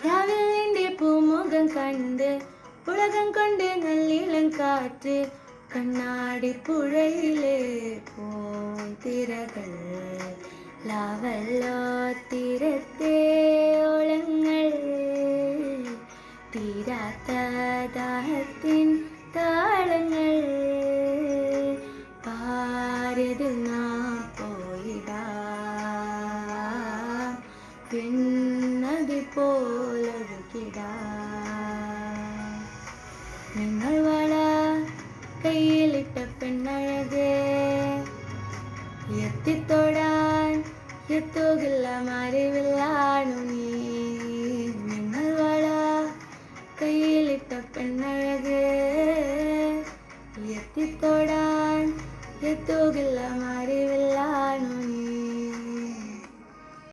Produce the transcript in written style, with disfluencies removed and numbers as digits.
രാവിൽ നിന്റെ പൂമുഖം കണ്ട് ഉലകം കൊണ്ട് നല്ലിളം കാറ്റ് കണ്ണാടി പുഴയിലെ പൂന്തിരകൾ ലാവല്ലോ തീരത്തെ ഓളങ്ങൾ തീരാത്ത ദാഹത്തിൻ താളങ്ങൾ പാരത് നാം പോയിടാ പിന്നതി പോലൊഴുകിടാ നിങ്ങൾ വള കയ്യിലിട്ട പെണ്ണഴകേ എത്തിത്തൊടാൻ എത്തുകില്ല മറിവില്ലാണു നീ നിങ്ങൾ വള കയ്യിലിട്ട പെണ്ണഴകേ എത്തിത്തൊടാൻ എത്തുകില്ല മറിവില്ലാണു നീ